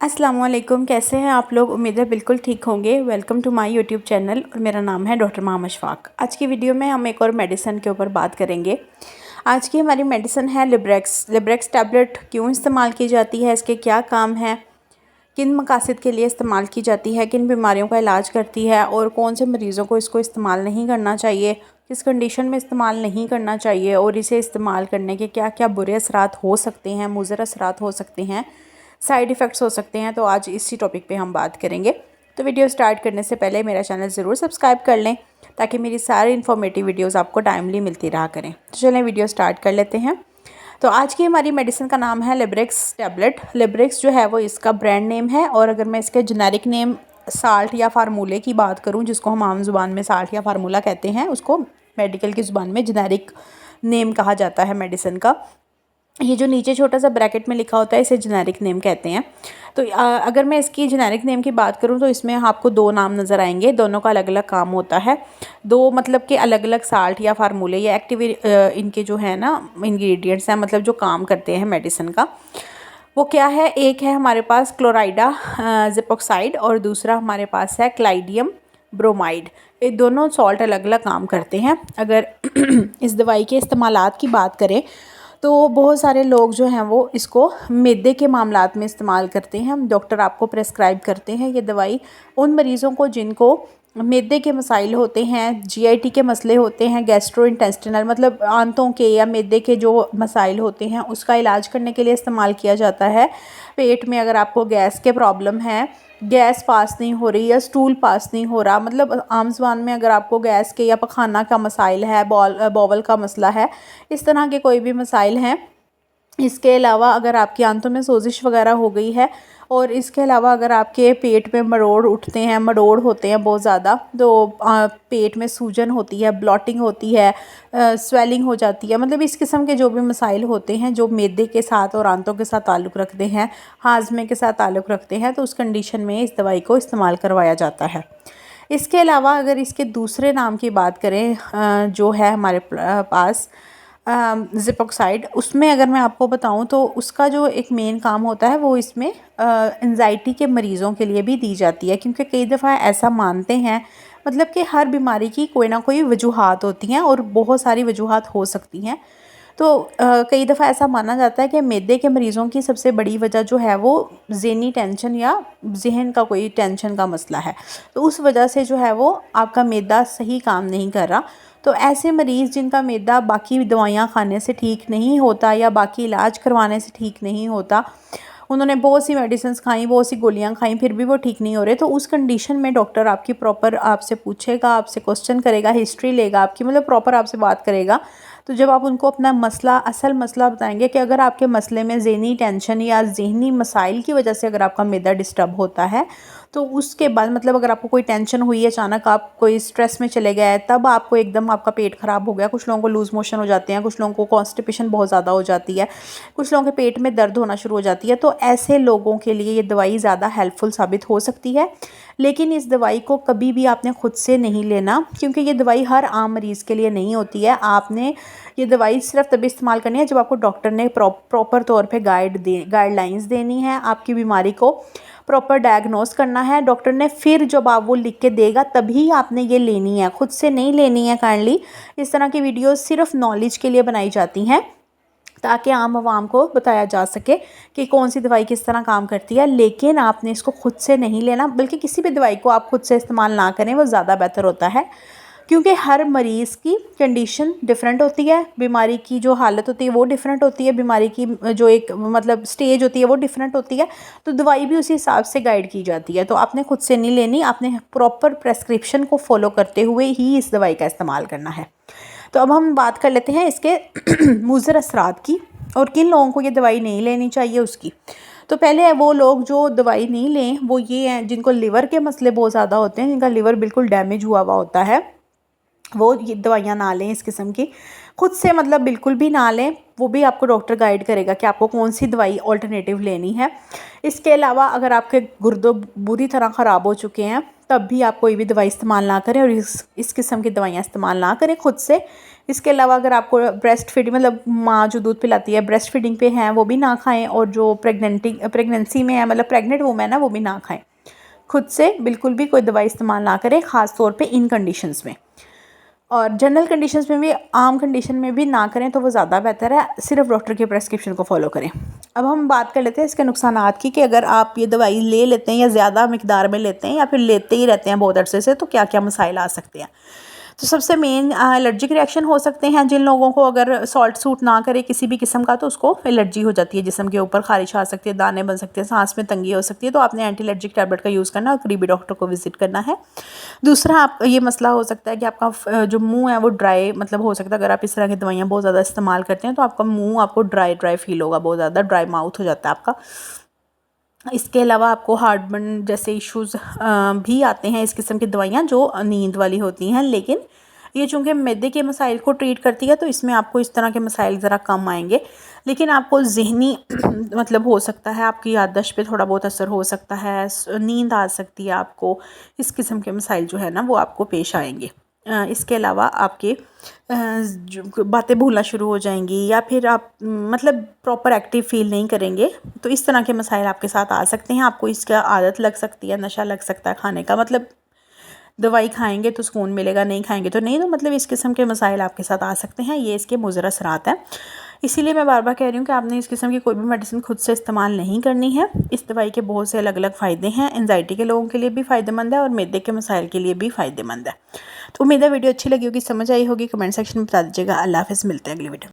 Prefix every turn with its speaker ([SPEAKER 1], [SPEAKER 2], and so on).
[SPEAKER 1] अस्सलाम वालेकुम। कैसे हैं आप लोग? उम्मीद है बिल्कुल ठीक होंगे। Welcome to my YouTube channel और मेरा नाम है डॉक्टर मोहम्मद अशफाक। आज की वीडियो में हम एक और मेडिसिन के ऊपर बात करेंगे। आज की हमारी मेडिसिन है लिब्रेक्स। लिब्रेक्स टैबलेट क्यों इस्तेमाल की जाती है, इसके क्या काम है, किन मकासद के लिए इस्तेमाल की जाती है, किन बीमारियों का इलाज करती है और कौन से मरीज़ों को इसको इस्तेमाल नहीं करना चाहिए, किस कंडीशन में इस्तेमाल नहीं करना चाहिए और इसे इस्तेमाल करने के क्या क्या बुरे असरात हो सकते हैं, मुज़र असरात हो सकते हैं, साइड इफ़ेक्ट्स हो सकते हैं। तो आज इसी टॉपिक पे हम बात करेंगे। तो वीडियो स्टार्ट करने से पहले मेरा चैनल ज़रूर सब्सक्राइब कर लें ताकि मेरी सारी इन्फॉर्मेटिव वीडियोस आपको टाइमली मिलती रहा करें। तो चलें वीडियो स्टार्ट कर लेते हैं। तो आज की हमारी मेडिसिन का नाम है लिब्रेक्स टैबलेट। लिब्रेक्स जो है वो इसका ब्रांड नेम है और अगर मैं इसके जेनेरिक नेम साल्ट या फार्मूले की बात करूं, जिसको हम आम ज़ुबान में साल्ट या फार्मूला कहते हैं, उसको मेडिकल की ज़ुबान में जेनेरिक नेम कहा जाता है मेडिसिन का। ये जो नीचे छोटा सा ब्रैकेट में लिखा होता है इसे जेनेरिक नेम कहते हैं। तो अगर मैं इसकी जेनेरिक नेम की बात करूं तो इसमें आपको दो नाम नज़र आएंगे, दोनों का अलग अलग काम होता है। दो मतलब कि अलग अलग साल्ट या फार्मूले या एक्टिव इनके जो है ना इंग्रेडिएंट्स हैं, मतलब जो काम करते हैं मेडिसिन का, वो क्या है। एक है हमारे पास क्लोराइडा जिपोक्साइड और दूसरा हमारे पास है क्लाइडियम ब्रोमाइड। ये दोनों सॉल्ट अलग अलग काम करते हैं। अगर इस दवाई के इस्तेमालात की बात करें तो बहुत सारे लोग जो हैं वो इसको मैदे के मामलात में इस्तेमाल करते हैं। डॉक्टर आपको प्रेस्क्राइब करते हैं ये दवाई उन मरीज़ों को जिनको मैदे के मसाइल होते हैं, जीआईटी के मसले होते हैं, गैस्ट्रोइंटेस्टिनल मतलब आंतों के या मैदे के जो मसाइल होते हैं उसका इलाज करने के लिए इस्तेमाल किया जाता है। पेट में अगर आपको गैस के प्रॉब्लम है, गैस पास नहीं हो रही या स्टूल पास नहीं हो रहा, मतलब आम ज़ुबान में अगर आपको गैस के या पखाना का मसाइल है, बॉवल का मसला है, इस तरह के कोई भी मसाइल हैं। इसके अलावा अगर आपकी आंतों में सोजिश वगैरह हो गई है और इसके अलावा अगर आपके पेट में मरोड़ उठते हैं, मरोड़ होते हैं बहुत ज़्यादा, तो पेट में सूजन होती है, ब्लॉटिंग होती है, स्वेलिंग हो जाती है, मतलब इस किस्म के जो भी मसाइल होते हैं जो मैदे के साथ और आंतों के साथ ताल्लुक़ रखते हैं, हाजमे के साथ ताल्लुक़ रखते हैं, तो उस कंडीशन में इस दवाई को इस्तेमाल करवाया जाता है। इसके अलावा अगर इसके दूसरे नाम की बात करें जो है हमारे पास जिपोक्साइड, उसमें अगर मैं आपको बताऊं तो उसका जो एक मेन काम होता है वो इसमें एंजाइटी के मरीज़ों के लिए भी दी जाती है, क्योंकि कई दफ़ा ऐसा मानते हैं मतलब कि हर बीमारी की कोई ना कोई वजूहात होती हैं और बहुत सारी वजूहात हो सकती हैं। तो कई दफ़ा ऐसा माना जाता है कि मैदे के मरीज़ों की सबसे बड़ी वजह जो है वो ज़हनी टेंशन या जहन का कोई टेंशन का मसला है, तो उस वजह से जो है वो आपका मैदा सही काम नहीं कर रहा। तो ऐसे मरीज़ जिनका मैदा बाकी दवाइयाँ खाने से ठीक नहीं होता या बाकी इलाज करवाने से ठीक नहीं होता, उन्होंने बहुत सी मेडिसिन खाई, बहुत सी गोलियां खाई, फिर भी वो ठीक नहीं हो रहे, तो उस कंडीशन में डॉक्टर आपकी प्रॉपर आपसे पूछेगा, आपसे क्वेश्चन करेगा, हिस्ट्री लेगा आपकी, मतलब प्रॉपर आपसे बात करेगा। तो जब आप उनको अपना मसला, असल मसला बताएंगे कि अगर आपके मसले में ज़हनी टेंशन या ज़हनी मसाइल की वजह से अगर आपका मैदा डिस्टर्ब होता है, तो उसके बाद मतलब अगर आपको कोई टेंशन हुई, अचानक आप कोई स्ट्रेस में चले गए, तब आपको एकदम आपका पेट ख़राब हो गया, कुछ लोगों को लूज़ मोशन हो जाते हैं, कुछ लोगों को कॉन्स्टिपेशन बहुत ज़्यादा हो जाती है, कुछ लोगों के पेट में दर्द होना शुरू हो जाती है, तो ऐसे लोगों के लिए ये दवाई ज़्यादा हेल्पफुल साबित हो सकती है। लेकिन इस दवाई को कभी भी आपने ख़ुद से नहीं लेना, क्योंकि ये दवाई हर आम मरीज़ के लिए नहीं होती है। आपने ये दवाई सिर्फ तभी इस्तेमाल करनी है जब आपको डॉक्टर ने प्रॉपर तौर पे गाइडलाइंस देनी है, आपकी बीमारी को प्रॉपर डायग्नोस करना है डॉक्टर ने, फिर जब आप वो लिख के देगा तभी आपने ये लेनी है, खुद से नहीं लेनी है। काइंडली इस तरह की वीडियोस सिर्फ नॉलेज के लिए बनाई जाती हैं ताकि आम आवाम को बताया जा सके कि कौन सी दवाई किस तरह काम करती है, लेकिन आपने इसको खुद से नहीं लेना, बल्कि किसी भी दवाई को आप खुद से इस्तेमाल ना करें, वो ज़्यादा बेहतर होता है। क्योंकि हर मरीज़ की कंडीशन डिफरेंट होती है, बीमारी की जो हालत होती है वो डिफरेंट होती है, बीमारी की जो एक मतलब स्टेज होती है वो डिफरेंट होती है, तो दवाई भी उसी हिसाब से गाइड की जाती है। तो आपने खुद से नहीं लेनी, आपने प्रॉपर प्रेस्क्रिप्शन को फॉलो करते हुए ही इस दवाई का इस्तेमाल करना है। तो अब हम बात कर लेते हैं इसके मुज़र असरात की और किन लोगों को ये दवाई नहीं लेनी चाहिए उसकी। तो पहले वो लोग जो दवाई नहीं लें वो ये हैं जिनको लिवर के मसले बहुत ज़्यादा होते हैं, जिनका लिवर बिल्कुल डैमेज हुआ हुआ होता है, वो ये दवाइयाँ ना लें इस किस्म की, खुद से मतलब बिल्कुल भी ना लें। वो भी आपको डॉक्टर गाइड करेगा कि आपको कौन सी दवाई ऑल्टरनेटिव लेनी है। इसके अलावा अगर आपके गुर्दे बुरी तरह ख़राब हो चुके हैं तब भी आप कोई भी दवाई इस्तेमाल ना करें और इस किस्म की दवाइयाँ इस्तेमाल ना करें खुद से। इसके अलावा अगर आपको ब्रेस्ट फीडिंग मतलब माँ जो दूध पिलाती है ब्रेस्ट फीडिंग पे हैं वो भी ना खाएं, और जो प्रेगनेंसी में है मतलब प्रेग्नेंट वूमेन है वो भी ना खाएं। खुद से बिल्कुल भी कोई दवाई इस्तेमाल ना करें, ख़ास तौर पे इन कंडीशंस में। और जनरल कंडीशंस में भी, आम कंडीशन में भी ना करें तो वो ज़्यादा बेहतर है। सिर्फ डॉक्टर के प्रेस्क्रिप्शन को फॉलो करें। अब हम बात कर लेते हैं इसके नुकसानात की, कि अगर आप ये दवाई ले लेते हैं या ज़्यादा मिकदार में लेते हैं या फिर लेते ही रहते हैं बहुत अरसे से, तो क्या क्या मसाइल आ सकते हैं। तो सबसे मेन एलर्जिक रिएक्शन हो सकते हैं। जिन लोगों को अगर सॉल्ट सूट ना करे किसी भी किस्म का, तो उसको एलर्जी हो जाती है जिस्म के ऊपर, खारिश आ सकती है, दाने बन सकते हैं, सांस में तंगी हो सकती है। तो आपने एंटी एलर्जिक टैबलेट का यूज़ करना और करीबी डॉक्टर को विजिट करना है। दूसरा, आप ये मसला हो सकता है कि आपका जो मुंह है वो ड्राई मतलब हो सकता है, अगर आप इस तरह की दवाइयाँ बहुत ज़्यादा इस्तेमाल करते हैं तो आपका मुंह आपको ड्राई फील होगा, बहुत ज़्यादा ड्राई माउथ हो जाता है आपका। इसके अलावा आपको हार्टबर्न जैसे इश्यूज़ भी आते हैं इस किस्म की दवाइयाँ जो नींद वाली होती हैं। लेकिन ये चूँकि मैदे के मसाइल को ट्रीट करती है तो इसमें आपको इस तरह के मसाइल ज़रा कम आएंगे। लेकिन आपको ज़हनी मतलब हो सकता है, आपकी याददाश्त पे थोड़ा बहुत असर हो सकता है, नींद आ सकती है आपको, इस किस्म के मसाइल जो है ना वो आपको पेश आएंगे। इसके अलावा आपके जो बातें भूलना शुरू हो जाएंगी, या फिर आप मतलब प्रॉपर एक्टिव फील नहीं करेंगे। तो इस तरह के मसाइल आपके साथ आ सकते हैं। आपको इसका आदत लग सकती है, नशा लग सकता है खाने का, मतलब दवाई खाएंगे तो सुकून मिलेगा, नहीं खाएंगे तो नहीं। तो मतलब इस किस्म के मसाइल आपके साथ आ सकते हैं। ये इसके मुज़र असरात हैं। इसीलिए मैं बार बार कह रही हूँ कि आपने इस किस्म की कोई भी मेडिसिन खुद से इस्तेमाल नहीं करनी है। इस दवाई के बहुत से अलग अलग फ़ायदे हैं। एंजाइटी के लोगों के लिए भी फ़ायदेमंद है और मैदे के मसाइल के लिए भी फ़ायदेमंद है। तो उम्मीद है वीडियो अच्छी लगी होगी, समझ आई होगी। कमेंट सेक्शन में बता दीजिएगा। अल्लाह हाफ़िज़, मिलते हैं अगली वीडियो।